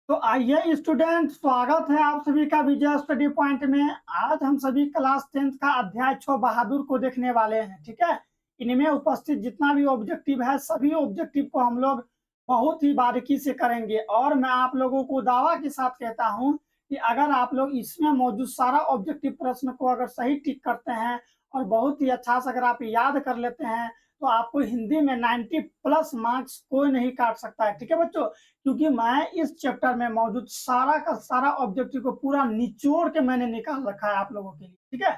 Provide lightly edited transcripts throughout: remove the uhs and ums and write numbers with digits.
तो आइए स्टूडेंट, स्वागत है आप सभी का विजय स्टडी पॉइंट में। आज हम सभी क्लास 10th का अध्याय 6 बहादुर को देखने वाले हैं। ठीक है, इनमें उपस्थित जितना भी ऑब्जेक्टिव है सभी ऑब्जेक्टिव को हम लोग बहुत ही बारीकी से करेंगे और मैं आप लोगों को दावा के साथ कहता हूं कि अगर आप लोग इसमें मौजूद सारा ऑब्जेक्टिव प्रश्न को अगर सही टिक करते हैं और बहुत ही अच्छा से अगर आप याद कर लेते हैं तो आपको हिंदी में 90+ मार्क्स कोई नहीं काट सकता है। ठीक है बच्चों, क्योंकि मैं इस चैप्टर में मौजूद सारा का सारा ऑब्जेक्टिव को पूरा निचोड़ के मैंने निकाल रखा है आप लोगों के लिए। ठीक है,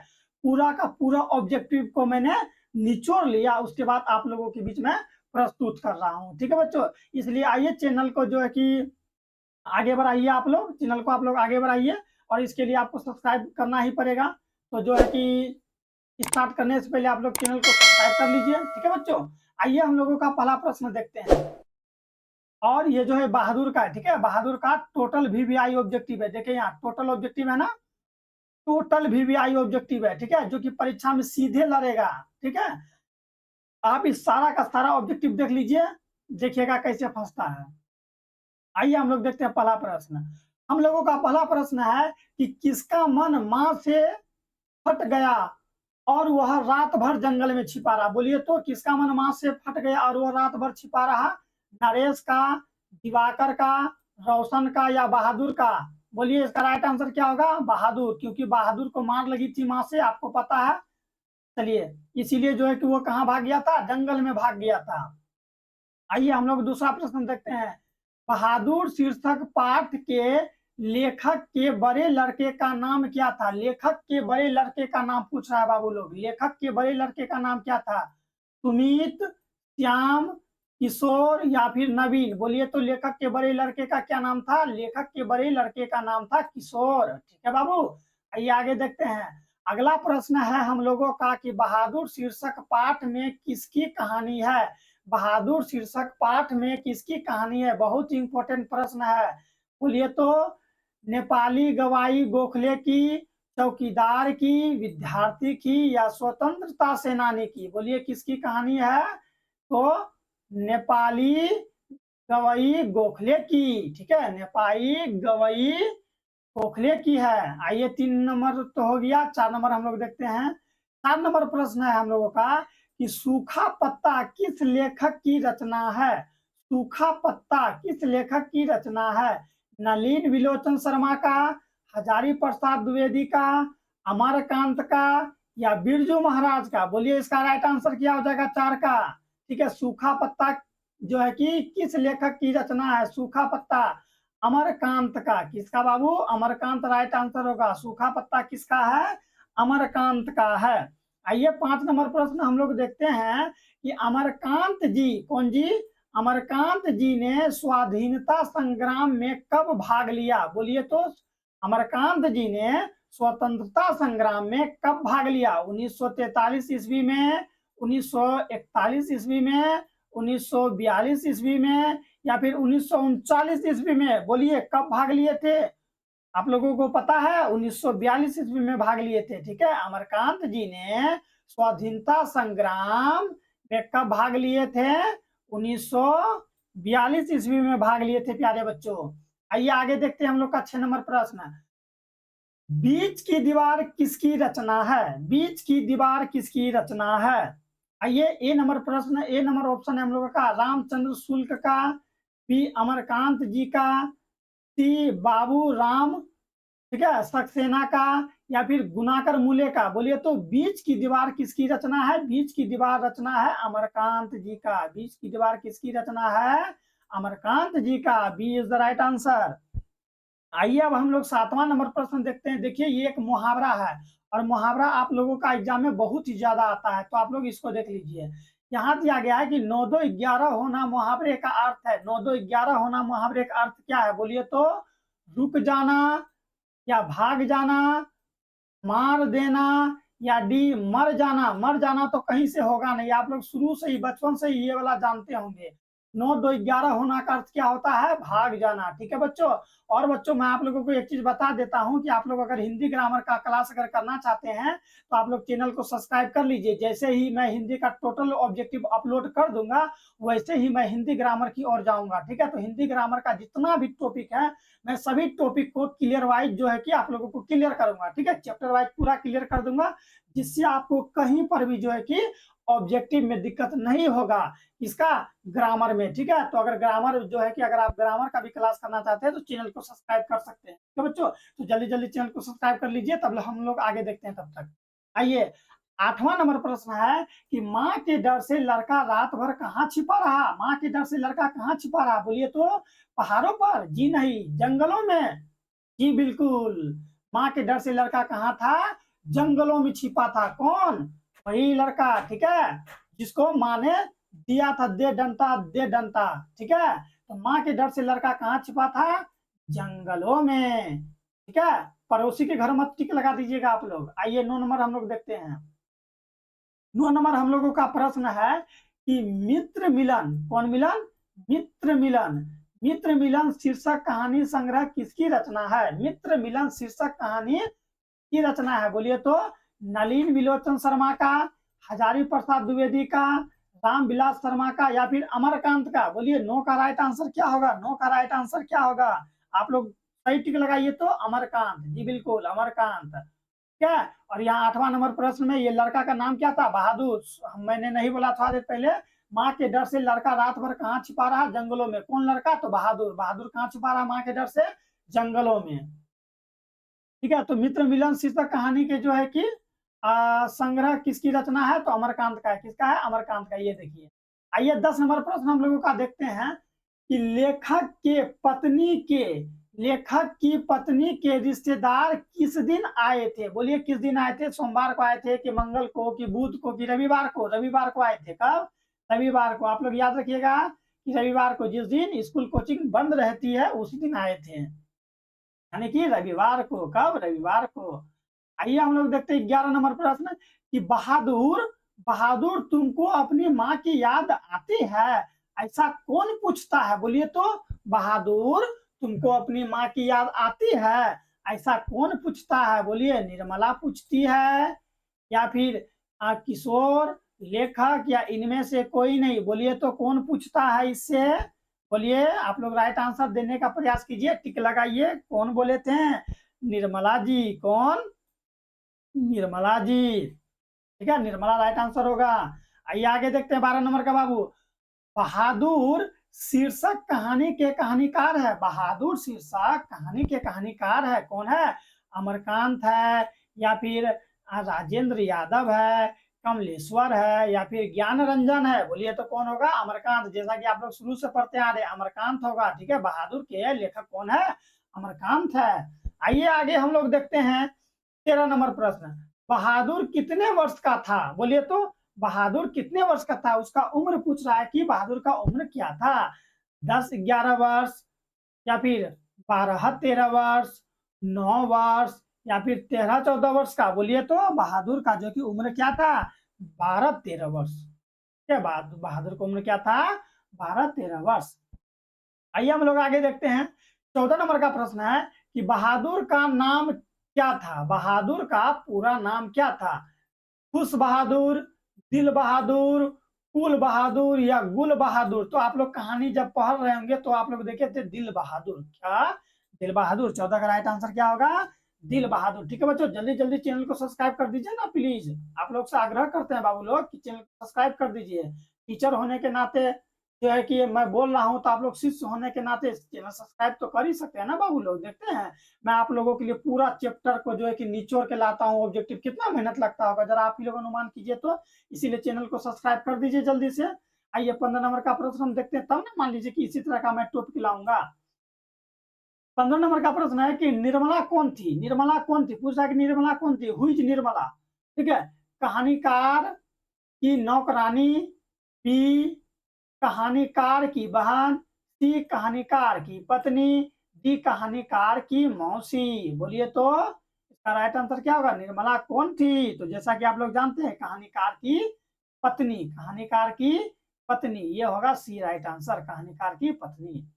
पूरा का पूरा ऑब्जेक्टिव को मैंने निचोड़ लिया, उसके बाद आप लोगों के बीच में प्रस्तुत कर रहा हूँ। ठीक है बच्चों, इसलिए आइए चैनल को जो है कि आगे बढ़ाइए, आप लोग चैनल को आप लोग आगे बढ़ाइए और इसके लिए आपको सब्सक्राइब करना ही पड़ेगा। तो जो है कि स्टार्ट करने से पहले आप लोग चैनल को सब्सक्राइब कर लीजिए। ठीक है बच्चों, आइए हम लोगों का पहला प्रश्न देखते हैं और ये जो है बहादुर का है। ठीक है, बहादुर का टोटल वीवीआई ऑब्जेक्टिव है। देखिए यहाँ टोटल ऑब्जेक्टिव है ना, टोटल वीवीआई ऑब्जेक्टिव है। ठीक है, जो कि परीक्षा में सीधे लड़ेगा। ठीक है, आप इस सारा का सारा ऑब्जेक्टिव देख लीजिए, देखिएगा कैसे फंसता है। आइए हम लोग देखते हैं पहला प्रश्न। हम लोगों का पहला प्रश्न है कि किसका मन मां से फट गया और वह रात भर जंगल में छिपा रहा। बोलिए तो किसका मन मां से फट गया और वह रात भर छिपा रहा? नरेश का, दिवाकर का, रोशन का या बहादुर का? बोलिए इसका राइट आंसर क्या होगा? बहादुर, क्योंकि बहादुर को मार लगी थी मां से, आपको पता है। चलिए, इसीलिए जो है कि वो कहाँ भाग गया था? जंगल में भाग गया था। आइए हम लोग दूसरा प्रश्न देखते हैं। बहादुर शीर्षक पाठ के लेखक के बड़े लड़के का नाम क्या था? लेखक के बड़े लड़के का नाम पूछ रहा है बाबू लोग। लेखक के बड़े लड़के का नाम क्या था? सुमित, श्याम, किशोर या फिर नवीन? बोलिए तो लेखक के बड़े लड़के का क्या नाम था? लेखक के बड़े लड़के का नाम था किशोर। ठीक है बाबू, आइए आगे देखते हैं। अगला प्रश्न है हम लोगों का कि बहादुर शीर्षक पाठ में किसकी कहानी है? बहादुर शीर्षक पाठ में किसकी कहानी है? बहुत ही इंपॉर्टेंट प्रश्न है। बोलिए तो नेपाली गवाई गोखले की, चौकीदार की, विद्यार्थी की या स्वतंत्रता सेनानी की? बोलिए किसकी कहानी है? तो नेपाली गवई गोखले की। ठीक है, नेपाली गवई गोखले की है। आइए 3 नंबर तो हो गया, 4 नंबर हम लोग देखते हैं। 4 नंबर प्रश्न है हम लोगों का कि सूखा पत्ता किस लेखक की रचना है? सूखा पत्ता किस लेखक की रचना है? नलिन विलोचन शर्मा का, हजारी प्रसाद द्विवेदी का, अमरकांत का या बिरजू महाराज का? बोलिए इसका राइट आंसर क्या हो जाएगा? 4 का। ठीक है, सूखा पत्ता जो है कि किस लेखक की रचना है? सूखा पत्ता अमरकांत का। किसका बाबू? अमरकांत राइट आंसर होगा। सूखा पत्ता किसका है? अमरकांत का है। आइए 5 नंबर प्रश्न हम लोग देखते हैं कि अमरकांत जी, कौन जी? अमरकांत जी ने स्वाधीनता संग्राम में कब भाग लिया? बोलिए तो अमरकांत जी ने स्वतंत्रता संग्राम में कब भाग लिया? 1943 ईस्वी में, 1941 ईस्वी में, 1942 ईस्वी में या फिर 1939 ईस्वी में? बोलिए कब भाग लिए थे? आप लोगों को पता है 1942 ईस्वी में भाग लिए थे। ठीक है, अमरकांत जी ने स्वाधीनता संग्राम में कब भाग लिए थे? 1942 ईस्वी में भाग लिए थे प्यारे बच्चों। आइए आगे देखते हैं हम लोग का 6 नंबर प्रश्न। बीच की दीवार किसकी रचना है? बीच की दीवार किसकी रचना है? आइए ए नंबर प्रश्न, ए नंबर ऑप्शन है हम लोगों का रामचंद्र शुक्ल का, बी अमरकांत जी का, सी बाबू राम, ठीक है, सक्सेना का या फिर गुनाकर मूले का? बोलिए तो बीच की दीवार किसकी रचना है? बीच की दीवार रचना है अमरकांत जी का। बीच की दीवार किसकी रचना है? अमरकांत जी का। B is the right answer. आइए अब हम लोग 7वां नंबर प्रश्न देखते हैं। देखिए ये एक मुहावरा है और मुहावरा आप लोगों का एग्जाम में बहुत ही ज्यादा आता है, तो आप लोग इसको देख लीजिए। यहाँ दिया गया है कि 9 2 11 होना मुहावरे का अर्थ है। 9 2 11 होना मुहावरे का अर्थ क्या है? बोलिए तो रुक जाना या भाग जाना, मार देना या डी मर जाना? मर जाना तो कहीं से होगा नहीं, आप लोग शुरू से ही बचपन से ही ये वाला जानते होंगे। 9 2 11 होना का अर्थ क्या होता है? भाग जाना। ठीक है बच्चों। और बच्चों मैं आप लोगों को एक चीज बता देता हूं कि आप लोग अगर हिंदी ग्रामर का क्लास अगर करना चाहते हैं तो आप लोग चैनल को सब्सक्राइब कर लीजिए। जैसे ही मैं हिंदी का टोटल ऑब्जेक्टिव अपलोड कर दूंगा वैसे ही मैं हिंदी ग्रामर की ओर जाऊंगा। ठीक है, तो हिंदी ग्रामर का जितना भी टॉपिक है मैं सभी टॉपिक को क्लियर वाइज जो है कि आप लोगों को क्लियर करूंगा। ठीक है, चैप्टर वाइज पूरा क्लियर कर दूंगा जिससे आपको कहीं पर भी जो है कि ऑब्जेक्टिव में दिक्कत नहीं होगा। इसका ग्रामर में। ठीक है, तो अगर ग्रामर जो है कि अगर आप ग्रामर का भी क्लास करना चाहते हैं तो चैनल को सब्सक्राइब कर सकते हैं। तो बच्चों तो जल्दी जल्दी चैनल को सब्सक्राइब कर लीजिए, तब हम लोग आगे देखते हैं। तब तक आइए 8वां नंबर प्रश्न है कि माँ के डर से लड़का रात भर कहाँ छिपा रहा? माँ के डर से लड़का कहाँ छिपा रहा? बोलिए तो पहाड़ों पर? जी नहीं। जंगलों में? जी बिल्कुल। माँ के डर से लड़का कहाँ था? जंगलों में छिपा था। कौन? वही लड़का। ठीक है, जिसको माँ ने दिया था दे डंटा दे डंटा। ठीक है, तो माँ के डर से लड़का कहाँ छिपा था? जंगलों में। ठीक है, पड़ोसी के घर मत टिक लगा दीजिएगा आप लोग। आइए 9 नंबर हम लोग देखते हैं। 9 नंबर हम लोगों का प्रश्न है कि मित्र मिलन। कौन मिलन? मित्र मिलन। मित्र मिलन शीर्षक कहानी संग्रह किसकी रचना है? मित्र मिलन शीर्षक कहानी की रचना है? बोलिए तो नलिन विलोचन शर्मा का, हजारी प्रसाद द्विवेदी का, रामविलास शर्मा का, या फिर अमरकांत का? बोलिए नो का राइट आंसर क्या होगा? नो का राइट आंसर क्या होगा? आप लोग सही टिक लगाइए तो अमरकांत। जी बिल्कुल अमरकांत। ठीक है, और यहाँ 8वां नंबर प्रश्न में ये लड़का का नाम क्या था? बहादुर। मैंने नहीं बोला था पहले। माँ के डर से लड़का रात भर कहाँ छिपा रहा? जंगलों में। कौन लड़का? तो बहादुर। बहादुर कहाँ छिपा रहा माँ के डर से? जंगलों में। ठीक है, तो मित्र मिलन शीर्षक कहानी के जो है कि संग्रह किसकी रचना है? तो अमरकांत का है। किसका है? अमरकांत का। ये देखिए। आइए 10 नंबर प्रश्न हम लोगों का देखते हैं कि लेखक की पत्नी के रिश्तेदार किस दिन आए थे? बोलिए किस दिन आए थे? सोमवार को आए थे कि मंगल को कि बुध को कि रविवार को? रविवार को आए थे। कब? रविवार को। आप लोग याद रखिएगा कि रविवार को, जिस दिन स्कूल कोचिंग बंद रहती है उसी दिन आए थे, यानी कि रविवार को। कब? रविवार को। आइए हम लोग देखते हैं 11 नंबर प्रश्न कि बहादुर बहादुर तुमको अपनी माँ की याद आती है? ऐसा कौन पूछता है? बोलिए तो बहादुर तुमको अपनी माँ की याद आती है? ऐसा कौन पूछता है? बोलिए निर्मला पूछती है, या फिर किशोर, लेखक, या इनमें से कोई नहीं? बोलिए तो कौन पूछता है इससे? बोलिए, आप लोग राइट आंसर देने का प्रयास कीजिए, टिक लगाइए। कौन बोले थे? निर्मला जी। कौन? निर्मला जी। ठीक है, निर्मला राइट आंसर होगा। आइए आगे देखते हैं 12 नंबर का बाबू। बहादुर शीर्षक कहानी के कहानीकार है। बहादुर शीर्षक कहानी के कहानीकार है। कौन है? अमरकांत है, या फिर राजेंद्र यादव है, कमलेश्वर है, या फिर ज्ञान रंजन है? बोलिए तो कौन होगा? अमरकांत। जैसा कि आप लोग शुरू से पढ़ते आ रहे अमरकांत होगा। ठीक है, बहादुर के लेखक कौन है? अमरकांत है। आइए आगे हम लोग देखते हैं 13 नंबर प्रश्न। बहादुर कितने वर्ष का था? बोलिए तो बहादुर कितने वर्ष का था? उसका उम्र पूछ रहा है कि बहादुर का उम्र क्या था? 10-11 वर्ष, या फिर 12-13 वर्ष, 9 वर्ष, या फिर 13-14 वर्ष का? बोलिए तो बहादुर का जो कि उम्र क्या था? 12-13 वर्ष। क्या बात? बहादुर का उम्र क्या था? 12-13 वर्ष। आइए हम लोग आगे देखते हैं। 14 नंबर का प्रश्न है कि बहादुर का नाम क्या था? बहादुर का पूरा नाम क्या था? खुश बहादुर, दिल बहादुर, कुल बहादुर, या गुल बहादुर? तो आप लोग कहानी जब पढ़ रहे होंगे तो आप लोग देखे थे दिल बहादुर। क्या? दिल बहादुर। 14 का राइट आंसर क्या होगा? दिल बहादुर। ठीक है बच्चों, जल्दी जल्दी चैनल को सब्सक्राइब कर दीजिए ना प्लीज। आप लोग से आग्रह करते हैं बाबू लोग कि चैनल को सब्सक्राइब कर दीजिए। टीचर होने के नाते जो है कि मैं बोल रहा हूँ तो आप लोग शिष्य होने के नाते चैनल सब्सक्राइब तो कर ही सकते हैं ना बाबू लोग। देखते हैं मैं आप लोगों के लिए पूरा चैप्टर को जो है कि निचोड़ के लाता हूँ ऑब्जेक्टिव। कितना मेहनत लगता होगा जरा आप ही लोग अनुमान कीजिए तो। इसीलिए चैनल को सब्सक्राइब कर दीजिए जल्दी से। आइए 15 नंबर का प्रश्न हम देखते हैं, तब ना मान लीजिए कि इसी तरह का मैं टॉपिक लाऊंगा। 15 नंबर का प्रश्न है कि निर्मला कौन थी? निर्मला कौन थी? पूछा कि निर्मला कौन थी? हुई निर्मला। ठीक है, कहानीकार की नौकरानी, बी कहानीकार की बहन, सी कहानीकार की पत्नी, डी कहानीकार की मौसी? बोलिए तो इसका राइट आंसर क्या होगा? निर्मला कौन थी? तो जैसा कि आप लोग जानते हैं कहानीकार की पत्नी। कहानीकार की पत्नी, ये होगा सी राइट आंसर, कहानीकार की पत्नी।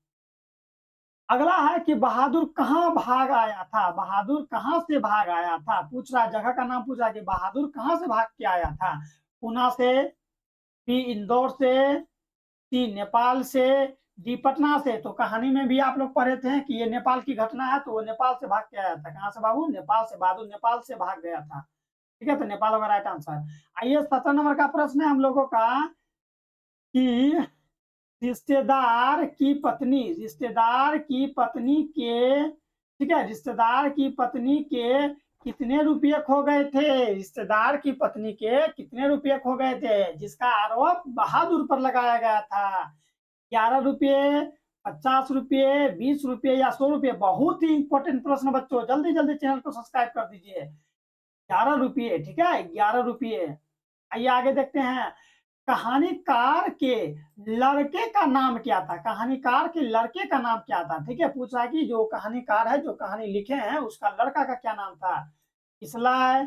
अगला है कि बहादुर कहाँ भाग आया था, बहादुर कहाँ से भाग आया था, पूछ रहा जगह का नाम पूछा कि बहादुर कहाँ से भाग के आया था। पूना से, बी इंदौर से, सी नेपाल से, डी पटना से। तो कहानी में भी आप लोग पढ़े थे कि ये नेपाल की घटना है, तो वो नेपाल से भाग के आया था। कहाँ से बाबू, नेपाल से, बहादुर नेपाल से भाग गया था। ठीक है, तो नेपाल होगा राइट आंसर। आइए 17 नंबर का प्रश्न है हम लोगों का कि रिश्तेदार की पत्नी, रिश्तेदार की पत्नी के, ठीक है, रिश्तेदार की पत्नी के कितने रुपये खो गए थे, रिश्तेदार की पत्नी के कितने रुपये खो गए थे, जिसका आरोप बहादुर पर लगाया गया था। 11 रुपये, 50 रुपये, 20 रुपये या 100 रुपये। बहुत ही इंपॉर्टेंट प्रश्न बच्चों, जल्दी जल्दी चैनल को सब्सक्राइब कर दीजिए। 11 रुपये, ठीक है, 11 रुपये। आइए आगे देखते हैं, कहानीकार के लड़के का नाम क्या था, कहानीकार के लड़के का नाम क्या था। ठीक है, पूछा है कि जो कहानीकार है, जो कहानी लिखे हैं, उसका लड़का का क्या नाम था। किसलय,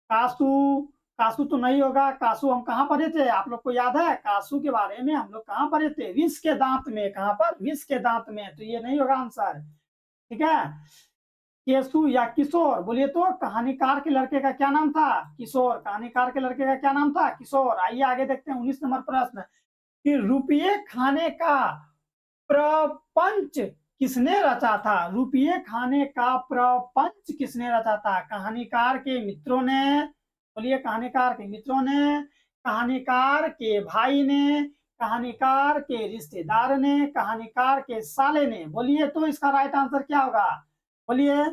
कासू, कासू तो नहीं होगा, कासू हम कहाँ पढ़े थे, आप लोग को याद है कासू के बारे में हम लोग कहाँ पढ़े थे, विष के दांत में, कहाँ पर, विष के दांत में, तो ये नहीं होगा आंसर। ठीक है, केसु या किशोर, बोलिए तो कहानीकार के लड़के का क्या नाम था, किशोर, कहानीकार के लड़के का क्या नाम था, किशोर। आइए आगे देखते हैं 19 नंबर प्रश्न कि रुपये खाने का प्रपंच किसने रचा था, रुपये खाने का प्रपंच किसने रचा था, कहानीकार के मित्रों ने, बोलिए कहानीकार के मित्रों ने, कहानीकार के भाई ने, कहानीकार के रिश्तेदार ने, कहानीकार के साले ने। बोलिए तो इसका राइट आंसर क्या होगा, बोलिए।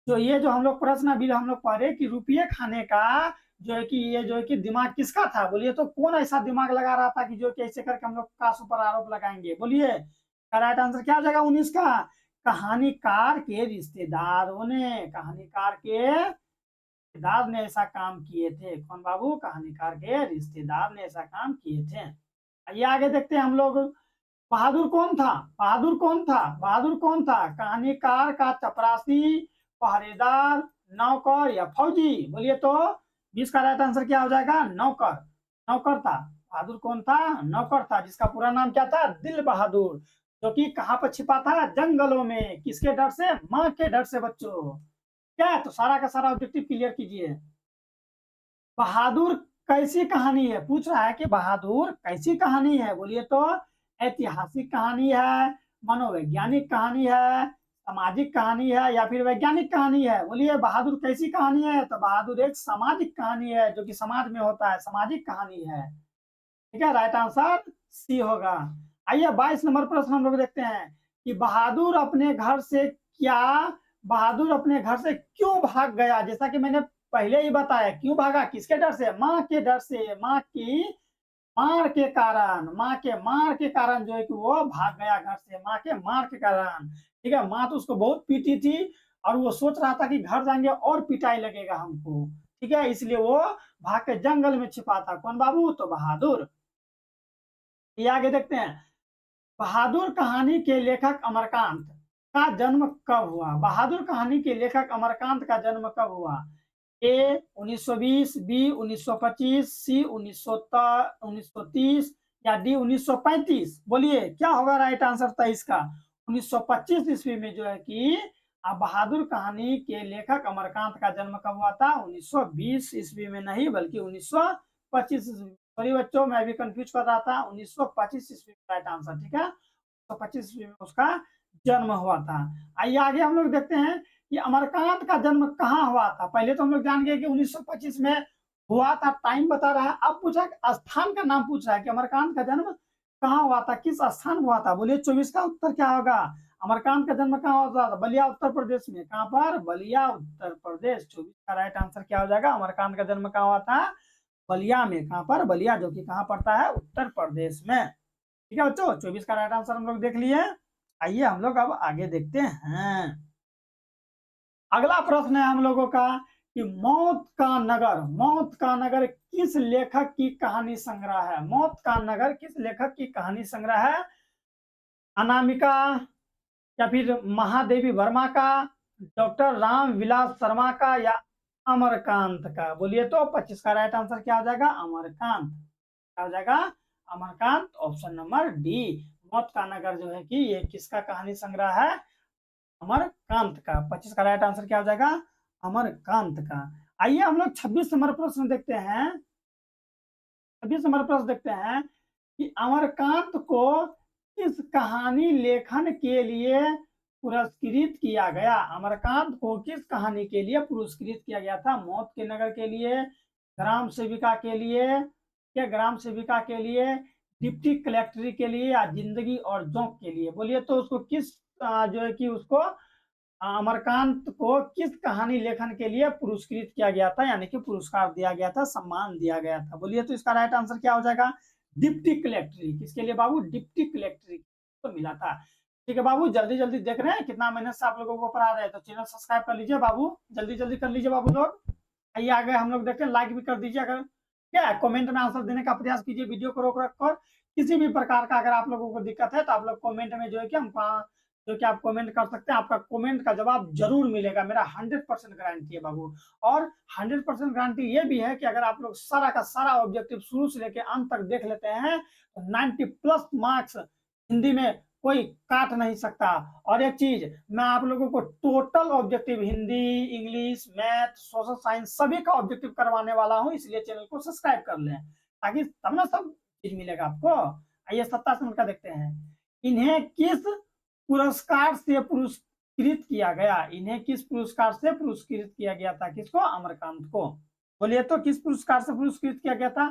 जो ये जो हम लोग प्रश्न अभी हम लोग पढ़े कि रुपये खाने का जो है कि ये जो है कि दिमाग किसका था, बोलिए तो कौन ऐसा दिमाग लगा रहा था कि जो कि ऐसे करके हम लोग कासू पर आरोप लगाएंगे, बोलिए। राइट आंसर क्या हो जाएगा 19 का, कहानीकार के रिश्तेदारों ने, कहानीकार के रिश्तेदार ने ऐसा काम किए थे। कौन बाबू, कहानीकार के रिश्तेदार ने ऐसा काम किए थे। आइए आगे देखते हैं हम लोग, बहादुर कौन था, बहादुर कौन था, बहादुर कौन था, कहानीकार का चपरासी, पहरेदार, नौकर या फौजी। बोलिए तो 20 का राइट आंसर क्या हो जाएगा, नौकर, नौकर था। बहादुर कौन था, नौकर था, जिसका पूरा नाम क्या था, दिल बहादुर, जो कि कहाँ पर छिपा था, जंगलों में, किसके डर से, माँ के डर से बच्चों। क्या है, तो सारा का सारा ऑब्जेक्टिव क्लियर कीजिए। बहादुर कैसी कहानी है, पूछ रहा है कि बहादुर कैसी कहानी है, बोलिए तो ऐतिहासिक कहानी है, मनोवैज्ञानिक कहानी है, सामाजिक कहानी है या फिर वैज्ञानिक कहानी है। बोलिए बहादुर कैसी कहानी है, तो बहादुर एक सामाजिक कहानी है, जो कि समाज में होता है, सामाजिक कहानी है। ठीक है, राइट आंसर सी होगा। आइए 22 नंबर प्रश्न हम लोग देखते हैं कि बहादुर अपने घर से क्या, बहादुर अपने घर से क्यों भाग गया। जैसा कि मैंने पहले ही बताया, क्यों भागा, किसके डर से, माँ के डर से, माँ की मार के कारण, माँ के मार के कारण जो है कि वो भाग गया घर से, माँ के मार के कारण। ठीक है, माँ तो उसको बहुत पीटी थी और वो सोच रहा था कि घर जाएंगे और पिटाई लगेगा हमको। ठीक है, इसलिए वो भाग के जंगल में छिपा था। कौन बाबू, तो बहादुर। ये आगे देखते हैं, बहादुर कहानी के लेखक अमरकांत का जन्म कब हुआ, बहादुर कहानी के लेखक अमरकांत का जन्म कब हुआ। ए 1920, बी 1925, सी 1930 या डी 1935। बोलिए क्या होगा राइट आंसर 23 का, 1925 ईस्वी में जो है कि बहादुर कहानी के लेखक अमरकांत का जन्म कब हुआ था, 1920 ईस्वी में नहीं बल्कि 1925 ईस्वी। सॉरी बच्चों, मैं भी कंफ्यूज कर रहा था, 1925 ईस्वी का राइट आंसर। ठीक है, 1925 ईस्वी में उसका जन्म हुआ था। आइए आगे हम लोग देखते हैं कि अमरकांत का जन्म कहाँ हुआ था। पहले तो हम लोग जान गए कि 1925 में हुआ था, टाइम बता रहा है। अब पूछा स्थान का नाम पूछ रहा है कि अमरकांत का जन्म कहाँ हुआ था, किस स्थान में हुआ था। बोलिए 24 का उत्तर क्या होगा, अमरकांत का जन्म कहाँ हुआ था, बलिया उत्तर प्रदेश में। कहाँ पर, बलिया उत्तर प्रदेश। 24 का राइट आंसर क्या हो जाएगा, अमरकांत का जन्म कहाँ हुआ था, बलिया में। कहाँ पर, बलिया, जो कि कहाँ पड़ता है, उत्तर प्रदेश में। ठीक है बच्चों, 24 का राइट आंसर हम लोग देख लिए। आइए हम लोग अब आगे देखते हैं। अगला प्रश्न है हम लोगों का कि मौत का नगर, मौत का नगर किस लेखक की कहानी संग्रह है, मौत का नगर किस लेखक की कहानी संग्रह है। अनामिका या फिर महादेवी वर्मा का, डॉक्टर राम विलास शर्मा का या अमरकांत का। बोलिए तो 25 का राइट आंसर क्या हो जाएगा, अमरकांत। क्या हो जाएगा, अमरकांत, ऑप्शन नंबर डी। मौत का नगर जो है कि ये किसका कहानी संग्रह है? अमरकांत का। 25 का राइट आंसर क्या हो जाएगा? अमरकांत का। आइए हम लोग 26 नंबर प्रश्न देखते हैं। 26 नंबर प्रश्न देखते हैं कि अमरकांत को किस कहानी लेखन के लिए पुरस्कृत किया गया? अमरकांत को किस कहानी के लिए पुरस्कृत किया गया था? मौत के नगर के लिए, ग्राम सेविका के लिए, या ग्राम सेविका के लिए, डिप्टी कलेक्टर के लिए, या जिंदगी और जोंक के लिए? बोलिए तो उसको किस जो है कि उसको अमरकांत को किस कहानी लेखन के लिए पुरस्कृत किया गया था, यानी कि पुरस्कार दिया गया था, सम्मान दिया गया था? बोलिए तो इसका राइट आंसर क्या हो जाएगा? डिप्टी कलेक्टरी। किसके लिए बाबू? डिप्टी कलेक्टरी को मिला था। ठीक है बाबू, जल्दी जल्दी देख रहे हैं कितना मेहनत से आप लोगों को पढ़ा रहे हैं, तो चैनल सब्सक्राइब कर लीजिए बाबू, जल्दी जल्दी कर लीजिए बाबू लोग। आइए आगे हम लोग देखते हैं, लाइक भी कर दीजिए, अगर क्या कमेंट में आंसर देने का प्रयास कीजिए, वीडियो को रोक रख कर। किसी भी प्रकार का अगर आप लोगों को दिक्कत है तो आप लोग कमेंट में जो है कि हम जो कि आप कमेंट कर सकते हैं, आपका कमेंट का जवाब जरूर मिलेगा, मेरा 100% गारंटी है बाबू। और 100% गारंटी ये भी है कि अगर आप लोग सारा का सारा ऑब्जेक्टिव शुरू से लेकर अंत तक देख लेते हैं तो 90+ मार्क्स हिंदी में कोई काट नहीं सकता। और एक चीज, मैं आप लोगों को total objective Hindi, English, math, social science सभी का ऑब्जेक्टिव करवाने वाला हूं, इसलिए चैनल को सब्सक्राइब कर लें, ताकि तब ना सब चीज मिलेगा आपको। आइए 27 नंबर का देखते हैं। इन्हें किस पुरस्कार से पुरस्कृत किया गया? इन्हें किस पुरस्कार से पुरस्कृत किया गया था? किसको? अमरकांत को। बोलिए तो किस पुरस्कार से पुरस्कृत किया गया था?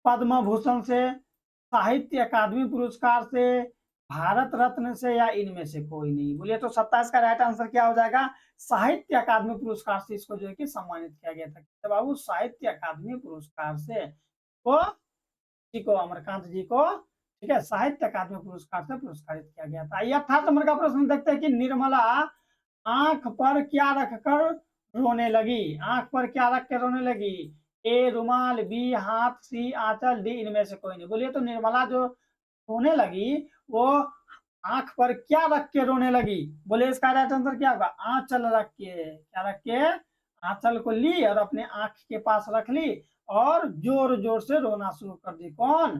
पद्म भूषण से, साहित्य अकादमी पुरस्कार से, भारत रत्न से, या इनमें से कोई नहीं? बोलिए तो 27 का राइट आंसर क्या हो जाएगा? साहित्य अकादमी पुरस्कार से इसको जो है कि सम्मानित किया गया था। तो बाबू साहित्य अकादमी पुरस्कार से को जी को, अमरकांत जी को, ठीक है, साहित्य अकादमी पुरस्कार से पुरस्कारित किया गया था। आइए 28 नंबर का प्रश्न देखते हैं कि निर्मला आंख पर क्या रखकर रोने लगी? आंख पर क्या रख के रोने लगी? ए रुमाल, बी हाथ, सी आंचल, डी इनमें से कोई नहीं? बोलिए तो निर्मला जो रोने लगी वो आंख पर क्या रख के रोने लगी? बोले इसका राइट आंसर क्या होगा? आंचल रख के। क्या रख के? आंचल को ली और अपने आंख के पास रख ली और जोर जोर से रोना शुरू कर दी। कौन?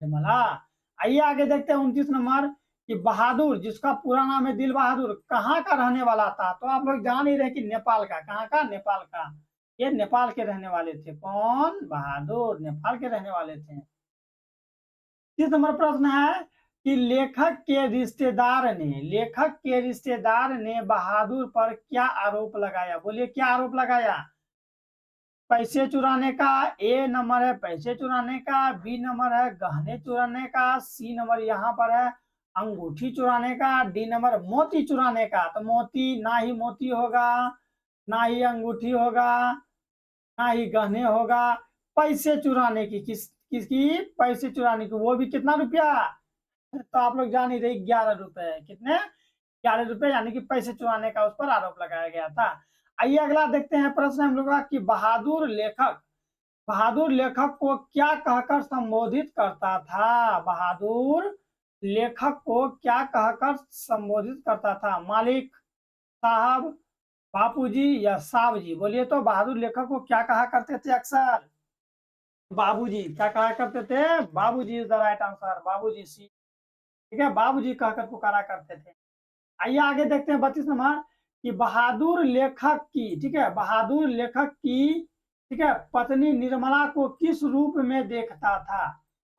निर्मला। आइए आगे देखते हैं 29 नंबर कि बहादुर, जिसका पूरा नाम है दिल बहादुर, कहाँ का रहने वाला था? तो आप लोग जान ही रहे कि नेपाल का। कहाँ का? नेपाल का। ये नेपाल के रहने वाले थे। कौन? बहादुर नेपाल के रहने वाले थे। 30 नंबर प्रश्न है कि लेखक के रिश्तेदार ने बहादुर पर क्या आरोप लगाया? बोलिए क्या आरोप लगाया? पैसे चुराने का। ए नंबर है पैसे चुराने का, बी नंबर है गहने चुराने का, सी नंबर यहाँ पर है अंगूठी चुराने का, डी नंबर मोती चुराने का। तो मोती, ना ही मोती होगा, ना ही अंगूठी होगा, ना ही गहने होगा। पैसे चुराने की, किसकी? पैसे चुराने की, वो भी कितना रुपया? तो आप लोग जान ही रहे, 11 रुपए। कितने? 11 रुपए, यानी कि पैसे चुराने का उस पर आरोप लगाया गया था। आइए अगला देखते हैं प्रश्न हम लोग का कि बहादुर लेखक को क्या कहकर संबोधित करता था? बहादुर लेखक को क्या कहकर संबोधित करता था? मालिक, साहब, बापूजी, या साहब जी? बोलिए तो बहादुर लेखक को क्या कहा करते थे अक्सर? बाबूजी। क्या कहा करते थे? बाबूजी इज द राइट आंसर। बाबूजी सी, ठीक है, बाबूजी कहकर पुकारा करते थे। आइए आगे देखते हैं 32 नंबर कि बहादुर लेखक की, ठीक है, बहादुर लेखक की, ठीक है, पत्नी निर्मला को किस रूप में देखता था?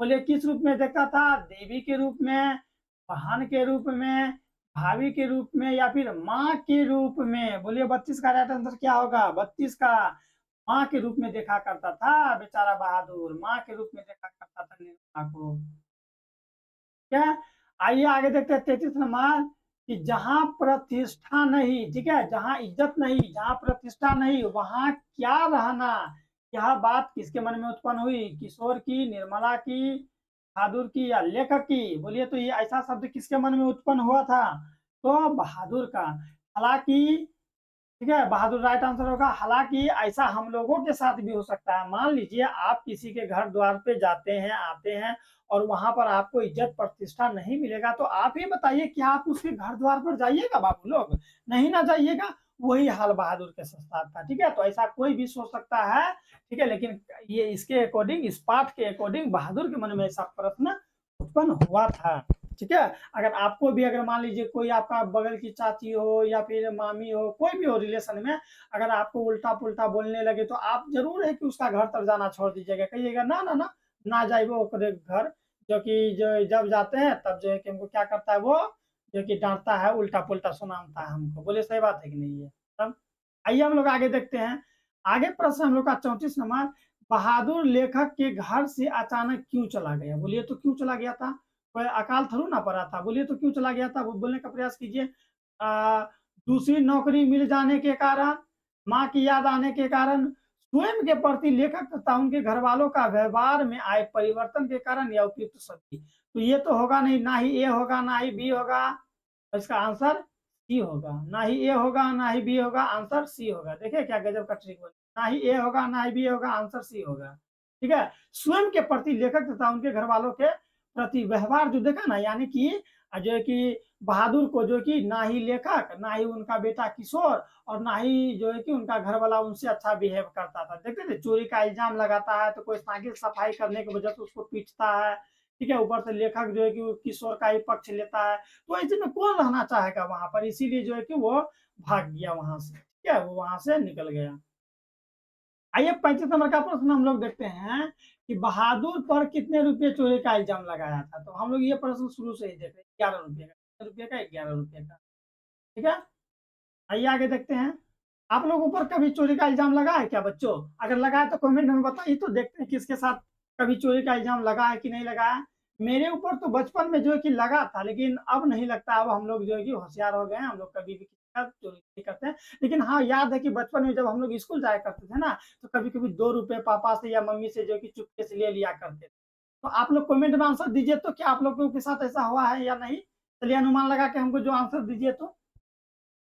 बोले किस रूप में देखता था? देवी के रूप में, बहन के रूप में, भाभी के रूप में, या फिर माँ के रूप में? बोलिए 32 का राइट आंसर क्या होगा? 32 का माँ के रूप में देखा करता था बेचारा बहादुर, माँ के रूप में देखा करता था निर्मला को। क्या? आइए आगे देखते हैं 33 नंबर कि जहां प्रतिष्ठा नहीं, ठीक है, जहां इज्जत नहीं, जहां प्रतिष्ठा नहीं, वहां क्या रहना? यह बात किसके मन में उत्पन्न हुई? किशोर की, निर्मला की, बहादुर की, या लेखक की? बोलिए तो ये ऐसा शब्द किसके मन में उत्पन्न हुआ था? तो बहादुर का। हालांकि, ठीक है, बहादुर राइट आंसर होगा। हालांकि ऐसा हम लोगों के साथ भी हो सकता है। मान लीजिए आप किसी के घर द्वार पे जाते हैं, आते हैं, और वहां पर आपको इज्जत प्रतिष्ठा नहीं मिलेगा, तो आप ही बताइए कि आप उसके घर द्वार पर जाइएगा बाबू लोग? नहीं ना जाइएगा। वही हाल बहादुर के साथ था। ठीक है, तो ऐसा कोई भी सोच सकता है। ठीक है, लेकिन ये इसके अकॉर्डिंग, इस पाठ के अकॉर्डिंग बहादुर के मन में ऐसा प्रश्न उत्पन्न हुआ था। ठीक है, अगर आपको भी, अगर मान लीजिए कोई आपका बगल की चाची हो या फिर मामी हो, कोई भी हो रिलेशन में, अगर आपको उल्टा पुल्टा बोलने लगे तो आप जरूर है कि उसका घर तक जाना छोड़ दीजिएगा, कहिएगा ना ना ना, ना जाइए ओकरे घर, जो कि जो जब जाते हैं तब जो है कि हमको क्या करता है वो, जो कि डांटता है, उल्टा पुल्टा सुनाता है हमको। बोले सही बात है कि नहीं है? तब आइए हम लोग आगे देखते हैं। आगे प्रश्न हम लोग का 34 नंबर, बहादुर लेखक के घर से अचानक क्यों चला गया? बोलिए तो क्यों चला गया था? कोई अकाल थोड़ी ना पड़ा था, बोलिए तो क्यों चला गया था? वो बोलने का प्रयास कीजिए। आ, दूसरी नौकरी मिल जाने के कारण, माँ की याद आने के कारण, स्वयं के प्रति लेखक तथा उनके घर वालों का व्यवहार में आए परिवर्तन के कारण, या उपयुक्त सभी। तो ये तो होगा नहीं, ना ही ए होगा ना ही बी होगा, इसका आंसर सी होगा। ना ही ए होगा ना ही बी होगा, आंसर सी होगा। देखिए क्या गजब का ट्रिक बोले, ना ही ए होगा ना ही बी होगा, आंसर सी होगा। ठीक है, स्वयं के प्रति लेखक तथा उनके घर वालों के प्रति व्यवहार जो देखा ना, यानी कि जो है कि बहादुर को जो कि ना ही लेखक, ना ही उनका बेटा किशोर, और ना ही जो है कि उनका घर वाला उनसे अच्छा बिहेव करता था। देखते थे, चोरी का इल्जाम लगाता है तो कोई साइकिल सफाई करने की वजह से उसको पीटता है। ठीक है, ऊपर से लेखक जो है कि वो किशोर का ही पक्ष लेता है। तो ऐसे में कौन रहना चाहेगा वहां पर, इसीलिए जो है कि वो भाग गया वहां से। ठीक है, वो वहां से निकल गया। आइए 35 नंबर का प्रश्न हम लोग देखते हैं कि बहादुर पर कितने रुपए चोरी का इल्जाम लगाया था। तो हम लोग ये प्रश्न शुरू से ही देख रहे हैं, 11 रुपए का, कितने रुपए का, 11 रुपए का। ठीक है, आइए आगे देखते हैं। आप लोगों पर कभी चोरी का इल्जाम लगा है क्या बच्चों? अगर लगा है तो कमेंट में बताइए, तो देखते हैं किसके साथ कभी चोरी का इल्जाम लगा है कि नहीं लगा है। मेरे ऊपर तो बचपन में जो है कि लगा था, लेकिन अब नहीं लगता। अब हम लोग जो है कि होशियार हो गए हैं, हम लोग कभी भी किसी का चोरी नहीं करते हैं। लेकिन हाँ, याद है कि बचपन में जब हम लोग स्कूल जाया करते थे ना, तो कभी कभी 2 रुपए पापा से या मम्मी से जो है कि चुपके से ले लिया करते थे। तो आप लोग कमेंट में आंसर दीजिए, तो क्या आप लोगों के साथ ऐसा हुआ है या नहीं? चलिए अनुमान लगा के हमको जो आंसर दीजिए तो।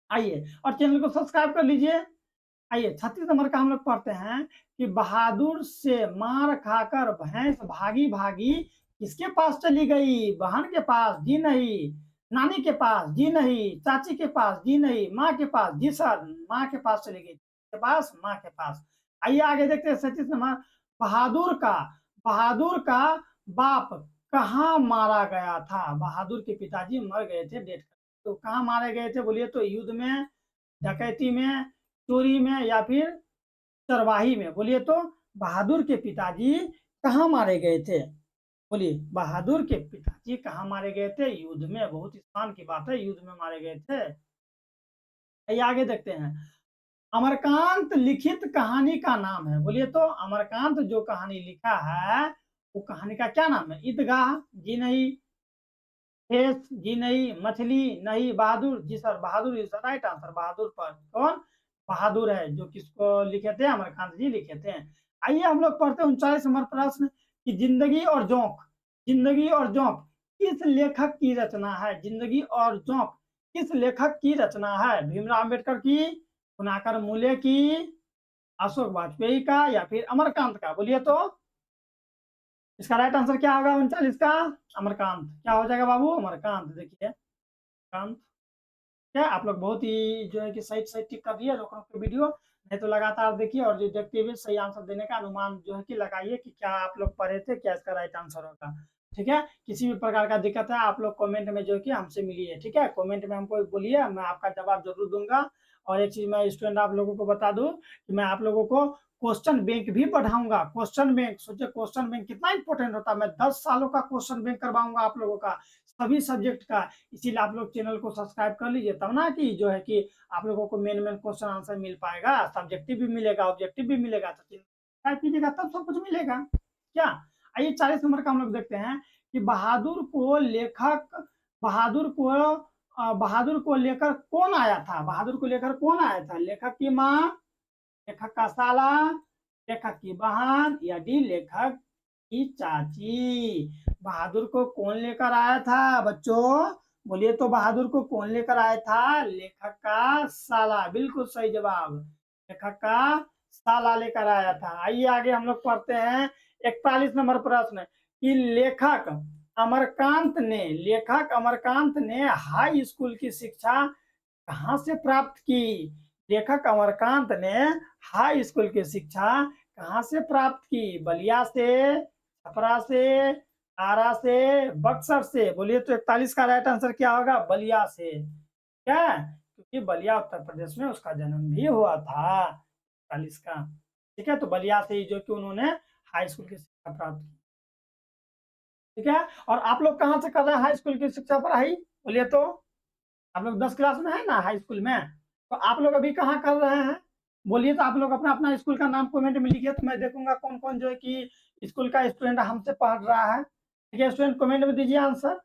आइए, और चैनल को सब्सक्राइब कर लीजिए। आइए 36 नंबर का हम लोग पढ़ते हैं कि बहादुर से मार खाकर भैंस भागी भागी किसके पास चली गई? बहन के पास? जी नहीं। नानी के पास? जी नहीं। चाची के पास? जी नहीं। माँ के पास? जी सर, माँ के पास चली गई। के पास? माँ के पास। आइए आगे देखते हैं 37 नंबर, बहादुर का बाप कहाँ मारा गया था? बहादुर के पिताजी मर गए थे डेट। तो कहाँ मारे गए थे? बोलिए तो युद्ध में, डकैती में, चोरी में, या फिर चरवाही में। बोलिए तो बहादुर के पिताजी कहाँ मारे गए थे? बोलिए, बहादुर के पिताजी कहाँ मारे गए थे? युद्ध में। बहुत ही शान की बात है, युद्ध में मारे गए थे। आइए आगे देखते हैं। अमरकांत लिखित कहानी का नाम है। बोलिए तो अमरकांत जो कहानी लिखा है, वो कहानी का क्या नाम है? ईदगाह? जी नहीं। फेस? जी नहीं। मछली? नहीं। बहादुर? जी sir, Bahadur is the right answer. Bahadur पर कौन? बहादुर है, जो किसको लिखे थे? अमरकांत जी लिखे थे। आइए हम लोग पढ़ते हैं 39 नंबर प्रश्न कि जिंदगी और जोंक, जिंदगी और जोंक किस लेखक की रचना है? जिंदगी और जोंक किस लेखक की रचना है? भीमराव अम्बेडकर की, पुनाकर मूले की, अशोक वाजपेयी का, या फिर अमरकांत का? बोलिए तो इसका राइट आंसर क्या होगा 39 का? अमरकांत। क्या हो जाएगा बाबू? अमरकांत। देखिए कांत, क्या आप लोग बहुत ही जो है कि सही सही टिक कर दिए, रोक रोक के वीडियो, नहीं तो लगातार देखिए और जो देखते हुए सही आंसर देने का अनुमान जो है कि लगाइए कि क्या आप लोग पढ़े थे, क्या इसका राइट आंसर होगा। ठीक है, किसी भी प्रकार का दिक्कत है आप लोग कमेंट में जो है कि हमसे मिलिए। ठीक है, कमेंट में हमको बोलिए, मैं आपका जवाब जरूर दूंगा। और एक चीज मैं स्टूडेंट आप लोगों को बता दूं कि मैं आप लोगों को क्वेश्चन बैंक भी पढ़ाऊंगा। क्वेश्चन बैंक, सोचिए क्वेश्चन बैंक कितना इंपॉर्टेंट होता है। मैं 10 सालों का क्वेश्चन बैंक करवाऊंगा आप लोगों का, सभी सब्जेक्ट का। इसीलिए आप लोग चैनल को सब्सक्राइब कर लीजिए, तब ना कि जो है कि आप लोगों को मेन मेन क्वेश्चन आंसर मिल पाएगा, सब्जेक्टिव भी मिलेगा, ऑब्जेक्टिव भी मिलेगा। तो सब्सक्राइब कीजिएगा तब सब कुछ मिलेगा क्या। आइए 40 नंबर का हम लोग देखते हैं कि बहादुर को बहादुर को लेकर कौन आया था? बहादुर को लेकर कौन आया था? लेखक की माँ, लेखक का साला, लेखक की बहन, या डी लेखक की चाची? बहादुर को कौन लेकर आया था बच्चों? बोलिए तो बहादुर को कौन लेकर आया था? लेखक का साला, बिल्कुल सही जवाब। लेखक का साला लेकर आया था। आइए आगे हम लोग पढ़ते हैं 41 नंबर प्रश्न कि लेखक अमरकांत ने हाई स्कूल की शिक्षा कहाँ से प्राप्त की? लेखक अमरकांत ने हाई स्कूल की शिक्षा कहाँ से प्राप्त की? बलिया से, छपरा से, आरा से, बक्सर से? बोलिए तो 41 का राइट आंसर क्या होगा? बलिया से। क्या? क्योंकि बलिया उत्तर प्रदेश में उसका जन्म भी हुआ था 41 का। ठीक है, तो बलिया से ही जो कि उन्होंने हाई स्कूल की शिक्षा प्राप्त की। ठीक है, और आप लोग कहाँ से कर रहे हैं हाई स्कूल की शिक्षा पढ़ाई? बोलिए तो। आप लोग 10 क्लास में है ना हाई स्कूल में, तो आप लोग अभी कहाँ कर रहे हैं? बोलिए तो आप लोग अपना अपना स्कूल का नाम कमेंट में लिखिए, तो मैं देखूंगा कौन कौन जो है कि स्कूल का स्टूडेंट हमसे पढ़ रहा है। ठीक है स्टूडेंट, कमेंट में दीजिए आंसर।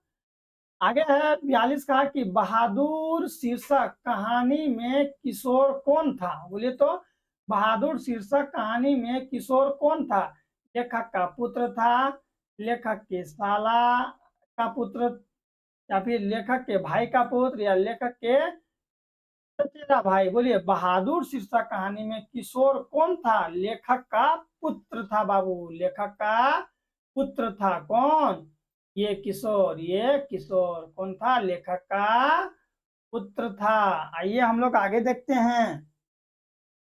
आगे है 42 का कि बहादुर शीर्षक कहानी में किशोर कौन था? बोलिए तो। बहादुर शीर्षक कहानी में किशोर कौन था? लेखक का पुत्र था, लेखक के साला का पुत्र, या फिर लेखक के भाई का पुत्र, या लेखक के चचेरा भाई? बोलिए, बहादुर शीर्षक कहानी में किशोर कौन था? लेखक का पुत्र था बाबू, लेखक का पुत्र था। कौन? ये किशोर कौन था? लेखक का पुत्र था। आइए हम लोग आगे देखते हैं।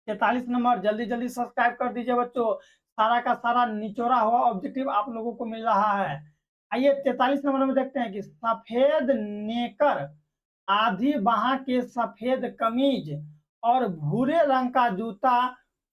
43 नंबर, जल्दी जल्दी सब्सक्राइब कर दीजिए बच्चों, सारा का सारा निचोड़ा हुआ ऑब्जेक्टिव आप लोगों को मिल रहा है। आइए 43 नंबर में देखते हैं कि सफेद नेकर, आधी बाह के सफेद कमीज और भूरे रंग का जूता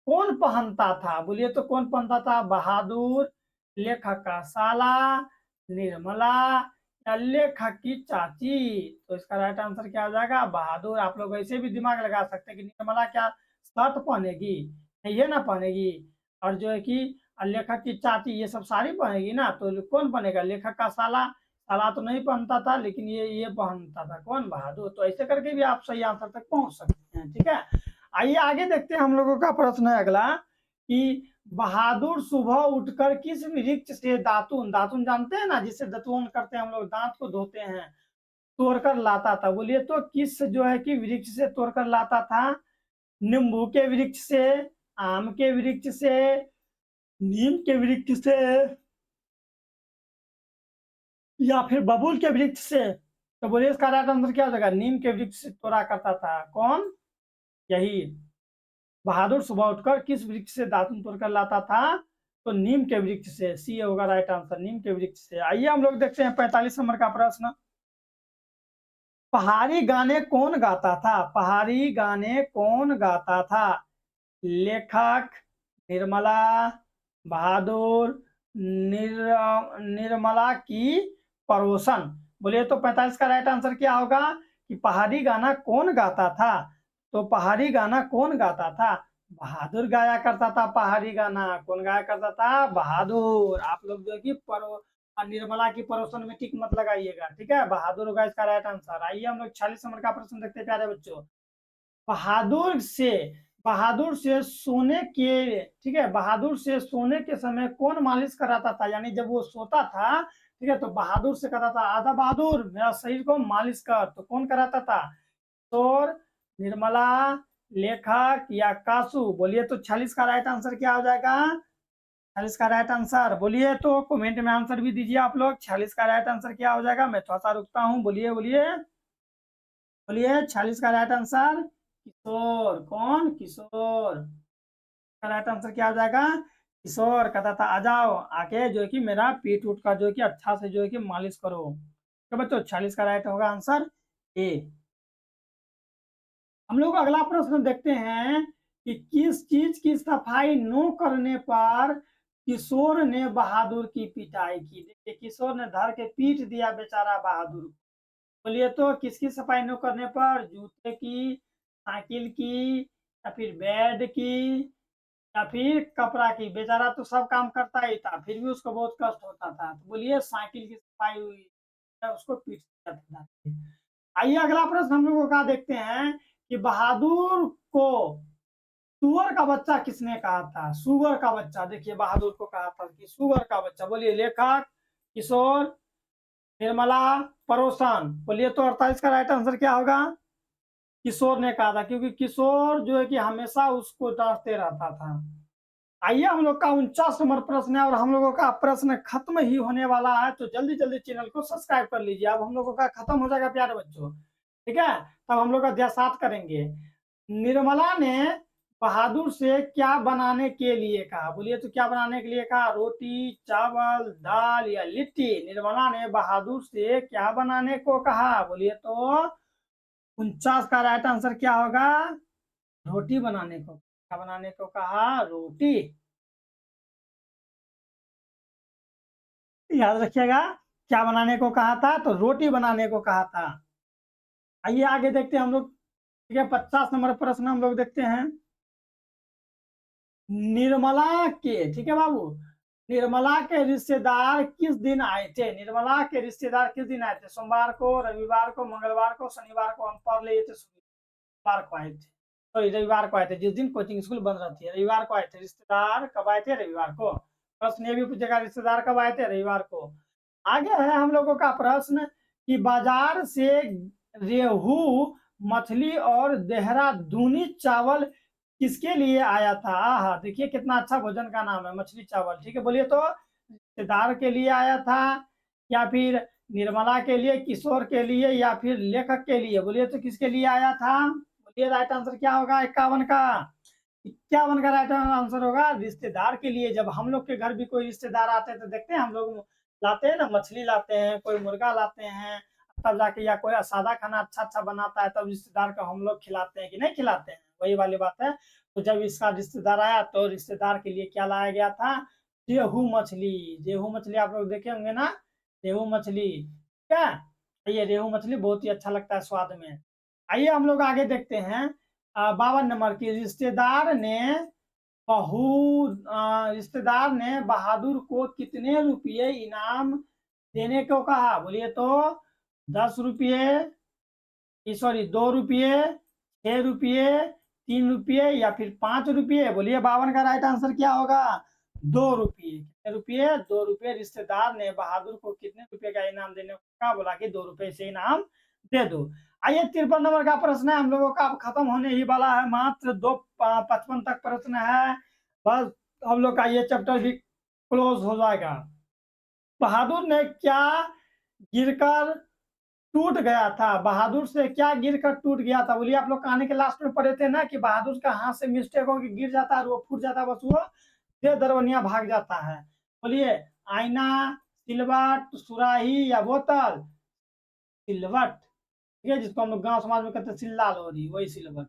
कौन पहनता था? बोलिए तो कौन पहनता था? बहादुर, लेखक का साला, निर्मला, या लेखक की चाची? तो इसका राइट आंसर क्या हो जाएगा? बहादुर। आप लोग ऐसे भी दिमाग लगा सकते हैं कि निर्मला क्या शर्ट पहनेगी? ये ना पहनेगी। और जो है कि लेखक की चाची ये सब साड़ी पहनेगी ना, तो कौन बनेगा? लेखक का साला। साला तो नहीं पहनता था, लेकिन ये पहनता था। कौन? बहादुर। तो ऐसे करके भी आप सही आंसर तक पहुंच सकते हैं। ठीक है, आइए आगे देखते हैं। हम लोगों का प्रश्न है अगला कि बहादुर सुबह उठकर किस वृक्ष से दातुन, दातुन जानते हैं ना, जिससे दातुन करते हैं हम लोग, दांत को धोते हैं, तोड़कर लाता था? बोलिए तो किस जो है कि वृक्ष से तोड़कर लाता था? नींबू के वृक्ष से, आम के वृक्ष से, नीम के वृक्ष से, या फिर बबूल के वृक्ष से? तो बोलिए इसका राइट आंसर क्या हो जाएगा? नीम के वृक्ष से तोड़ा करता था। कौन? यही बहादुर सुबह उठकर किस वृक्ष से दातुन तोड़कर लाता था? तो नीम के वृक्ष से। सी होगा राइट आंसर, नीम के वृक्ष से। आइए हम लोग देखते हैं 45 नंबर का प्रश्न। पहाड़ी गाने कौन गाता था? पहाड़ी गाने कौन गाता था? लेखक, निर्मला, बहादुर, निर्मला की पड़ोसन? बोलिए तो 45 का राइट आंसर क्या होगा कि पहाड़ी गाना कौन गाता था? तो पहाड़ी गाना कौन गाता था? बहादुर गाया करता था पहाड़ी गाना। कौन गाया करता था? बहादुर। आप लोग जो है कि निर्मला की पड़ोसन में टिक मत लगाइएगा। ठीक है, बहादुर होगा इसका राइट आंसर। आइए हम लोग 46 नंबर का प्रश्न देखते हैं प्यारे बच्चों। बहादुर से बहादुर से सोने के, ठीक है, बहादुर से सोने के समय कौन मालिश कराता था? यानी जब वो सोता था, ठीक है, तो बहादुर से कहता था, आधा बहादुर मेरा शरीर को मालिश कर। तो कौन कराता था? किशोर, निर्मला, लेखक, या कासू? बोलिए तो 46 का राइट आंसर क्या हो जाएगा? 46 का राइट आंसर बोलिए तो कमेंट में आंसर भी दीजिए आप लोग। 46 का राइट आंसर क्या हो जाएगा? मैं थोड़ा सा रुकता हूँ। बोलिए बोलिए बोलिए, 46 का राइट आंसर किशोर। कौन? किशोर का राइट आंसर क्या हो जाएगा? किशोर कहता था आ जाओ, आके जो है कि मेरा पीठ उठ का जो है कि अच्छा से जो है कि मालिश करो। तो बच्चों 46 का राइट होगा आंसर ए। हम लोग अगला प्रश्न देखते हैं कि किस चीज की सफाई न करने पर किशोर ने बहादुर की पिटाई की? देखिए किशोर ने धर के पीट दिया बेचारा बहादुर को। बोलिए तो किसकी सफाई न करने पर? जूते की, साइकिल की, या फिर बेड की, या फिर कपड़ा की? बेचारा तो सब काम करता ही था, फिर भी उसको बहुत कष्ट होता था। तो बोलिए साइकिल की सफाई हुई, उसको पीट दिया था। आइए अगला प्रश्न हम लोगों का देखते हैं कि बहादुर को सुअर का बच्चा किसने कहा था? सुअर का बच्चा, देखिए बहादुर को कहा था कि सुअर का बच्चा। बोलिए लेखक, किशोर, निर्मला, पड़ोसन? बोलिए तो 48 का राइट आंसर क्या होगा? किशोर ने कहा था, क्योंकि किशोर जो है कि हमेशा उसको डांटते रहता था। आइए हम लोग का 49 नंबर प्रश्न है, और हम लोगों का प्रश्न खत्म ही होने वाला है, तो जल्दी जल्दी चैनल को सब्सक्राइब कर लीजिए। अब हम लोगों का खत्म हो जाएगा प्यारे बच्चों। ठीक है, तब हम लोग अध्याय 7 करेंगे। निर्मला ने बहादुर से क्या बनाने के लिए कहा? बोलिए तो क्या बनाने के लिए कहा? रोटी, चावल, दाल या लिट्टी? निर्मला ने बहादुर से क्या बनाने को कहा? बोलिए तो 49 का राइट आंसर क्या होगा? रोटी बनाने को। क्या बनाने को कहा? रोटी। याद रखिएगा, क्या बनाने को कहा था? तो रोटी बनाने को कहा था। आइए आगे देखते हैं हम लोग। ठीक है, 50 नंबर प्रश्न हम लोग देखते हैं। निर्मला के, ठीक है बाबू, निर्मला के रिश्तेदार किस दिन आए थे? निर्मला के रिश्तेदार किस दिन आए थे? सोमवार को, रविवार को, मंगलवार को, शनिवार को? हम पढ़ लिए थे सोमवार को आए थे, सॉरी रविवार को आए थे, जिस दिन कोचिंग स्कूल बंद रहती है रविवार को आए थे। रिश्तेदार कब आए थे? रविवार को। प्रश्न ये भी पूछेगा, रिश्तेदार कब आए थे? रविवार को। आगे है हम लोगों का प्रश्न कि बाजार से रेहू मछली और देहरादूनी चावल किसके लिए आया था? हाँ, देखिए कितना अच्छा भोजन का नाम है, मछली चावल। ठीक है, बोलिए तो रिश्तेदार के लिए आया था, या फिर निर्मला के लिए, किशोर के लिए, या फिर लेखक के लिए? बोलिए तो किसके लिए आया था? बोलिए राइट आंसर क्या होगा? 51 का। 51 का राइट आंसर होगा रिश्तेदार के लिए। जब हम लोग के घर भी कोई रिश्तेदार आते हैं तो देखते हैं हम लोग लाते हैं ना, मछली लाते हैं, कोई मुर्गा लाते हैं, तब जाके, या कोई सादा खाना अच्छा अच्छा बनाता है तब रिश्तेदार को हम लोग खिलाते हैं कि नहीं खिलाते हैं? वही वाली बात है। तो जब इसका रिश्तेदार आया तो रिश्तेदार के लिए क्या लाया गया था? रेहू मछली। रेहू मछली आप लोग देखे होंगे ना, रेहू मछली। क्या? ये रेहू मछली बहुत ही अच्छा लगता है स्वाद में। आइए हम लोग आगे देखते हैं। 52 नंबर की, रिश्तेदार ने बहादुर को कितने रुपये इनाम देने को कहा? बोलिए तो 10 रुपये, सॉरी 2 रुपये, 6 रुपये, 3 रुपये, या फिर 5 रुपये? बोलिए 52 का राइट आंसर क्या होगा? 2 रुपये। कितने रुपये? 2 रुपये। रिश्तेदार ने बहादुर को कितने रुपये का इनाम देने को कहा? बोला कि 2 रुपये से इनाम दे दो। आइए 53 नंबर का प्रश्न है हम लोगों का, अब खत्म होने ही वाला है, मात्र 2:55 तक प्रश्न है, बस हम लोग का ये चैप्टर भी क्लोज हो जाएगा। बहादुर ने क्या गिरकर टूट गया था? बहादुर से क्या गिरकर टूट गया था? बोलिए, आप लोग कहानी के लास्ट में पढ़े थे ना कि बहादुर का हाथ से मिस्टेक हो के गिर जाता है और वो फूट जाता है, बस वो दे दरवनिया भाग जाता है। बोलिए, आईना, सिलवट, सुराही या बोतल? सिलवट। ठीक है, जिसको हम लोग गांव समाज में कहते हैं सिल्ला लोरी, वही सिलवट।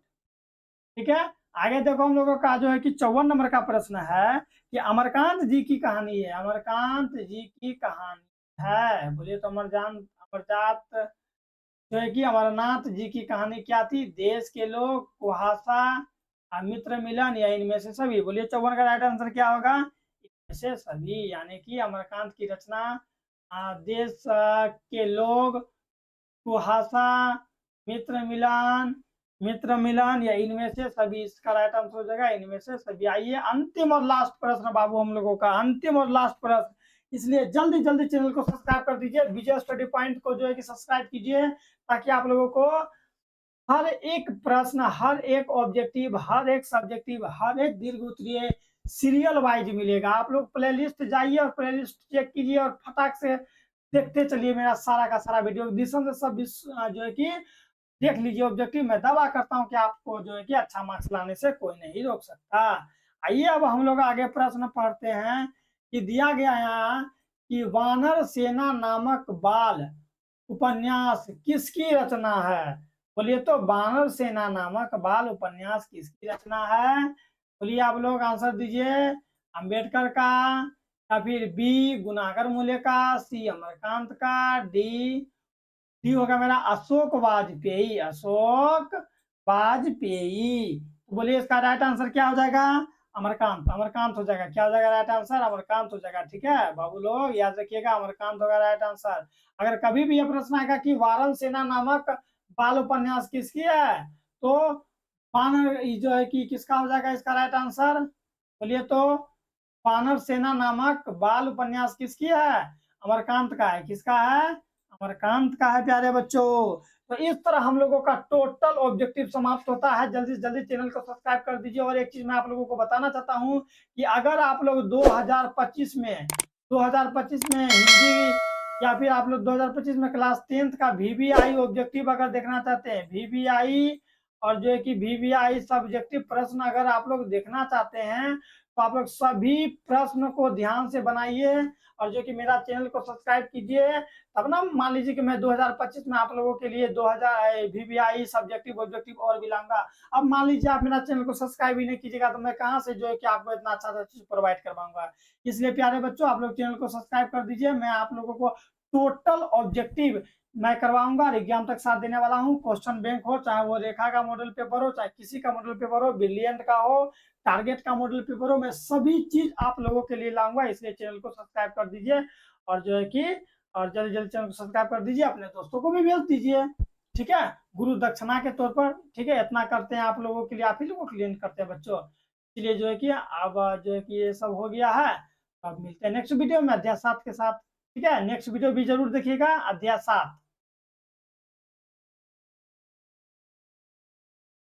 ठीक है, आगे देखो हम लोगों का जो है कि 54 नंबर का प्रश्न है कि अमरकांत जी की कहानी है। अमरकांत जी की कहानी है, बोलिए तो अमरजात जो है कि अमरनाथ जी की कहानी क्या थी? देश के लोग, कुहासा, मित्र मिलन, या इनमें से सभी? बोलिए 54 का राइट आंसर क्या होगा? इनमें से सभी, यानी कि अमरकांत की रचना देश के लोग, कुहासा, मित्र मिलन, या इनमें से सभी? इसका राइट आंसर हो जाएगा इनमें से सभी। आइए अंतिम और लास्ट प्रश्न बाबू, हम लोगों का अंतिम और लास्ट प्रश्न, इसलिए जल्दी जल्दी चैनल को सब्सक्राइब कर दीजिए, विजय स्टडी पॉइंट को जो है कि सब्सक्राइब कीजिए, ताकि आप लोगों को हर एक प्रश्न, हर एक ऑब्जेक्टिव, हर एक सब्जेक्टिव, हर एक दीर्घ उत्तरीय सीरियल वाइज मिलेगा। आप लोग प्लेलिस्ट जाइए और प्लेलिस्ट चेक कीजिए और फटाक से देखते चलिए मेरा सारा का सारा वीडियो, से सब जो है कि देख लीजिए ऑब्जेक्टिव। मैं दावा करता हूं कि आपको जो है कि अच्छा मार्क्स लाने से कोई नहीं रोक सकता। आइए अब हम लोग आगे प्रश्न पढ़ते हैं कि दिया गया यहाँ कि वानर सेना नामक बाल उपन्यास किसकी रचना है? बोलिए तो वानर सेना नामक बाल उपन्यास किसकी रचना है? बोलिए आप लोग आंसर दीजिए। अंबेडकर का, या फिर बी गुनागर मूल्य का, सी अमरकांत का, डी होगा मेरा अशोक वाजपेयी। अशोक वाजपेयी। तो बोलिए इसका राइट आंसर क्या हो जाएगा? अमरकांत। अमरकांत हो जाएगा। क्या हो जाएगा राइट आंसर? अमरकांत हो जाएगा। ठीक है बाबू लोग, याद रखिएगा अमरकांत होगा राइट आंसर। अगर कभी भी यह प्रश्न आएगा कि वानर सेना नामक बाल उपन्यास किसकी है, तो वानर जो है कि किसका हो जाएगा इसका राइट आंसर? बोलिए तो वानर सेना नामक बाल उपन्यास किसकी है? अमरकांत का है। किसका है? अमरकांत का है प्यारे बच्चों। तो इस तरह हम लोगों का टोटल ऑब्जेक्टिव समाप्त होता है। जल्दी से जल्दी चैनल को सब्सक्राइब कर दीजिए। और एक चीज मैं आप लोगों को बताना चाहता हूं कि अगर आप लोग 2025 में हिंदी, या फिर आप लोग 2025 में क्लास 10th का VBI ऑब्जेक्टिव अगर देखना चाहते हैं, VBI और जो है कि वीवीआई सब्जेक्टिव प्रश्न अगर आप लोग देखना चाहते हैं तो आप लोग सभी प्रश्न को ध्यान से बनाइए और जो कि मेरा चैनल को सब्सक्राइब कीजिए। तब ना मान लीजिए कि मैं 2025 में आप लोगों के लिए 2000 वीवीआई सब्जेक्टिव ऑब्जेक्टिव और भी लाऊंगा। अब मान लीजिए आप मेरा चैनल को सब्सक्राइब ही नहीं कीजिएगा तो मैं कहाँ से जो है कि आपको इतना अच्छा चीज प्रोवाइड करवाऊंगा। इसलिए प्यारे बच्चों आप लोग चैनल को सब्सक्राइब कर दीजिए। मैं आप लोगों को टोटल ऑब्जेक्टिव मैं करवाऊंगा और एग्जाम तक साथ देने वाला हूँ। क्वेश्चन बैंक हो, चाहे वो रेखा का मॉडल पेपर हो, चाहे किसी का मॉडल पेपर हो, ब्रिलियंट का हो, टारगेट का मॉडल पेपर हो, मैं सभी चीज आप लोगों के लिए लाऊंगा। इसलिए चैनल को सब्सक्राइब कर दीजिए और जो है कि और जल्दी जल्दी चैनल को सब्सक्राइब कर दीजिए, अपने दोस्तों को भी भेज दीजिए। ठीक है, गुरु दक्षिणा के तौर पर। ठीक है, इतना करते हैं आप लोगों के लिए, आप ही लोगों के लिए करते हैं बच्चों। इसलिए जो है कि अब जो है कि ये सब हो गया है। अब मिलते हैं नेक्स्ट वीडियो में अध्याय 7 के साथ। ठीक है, नेक्स्ट वीडियो भी जरूर देखिएगा, अध्याय 7।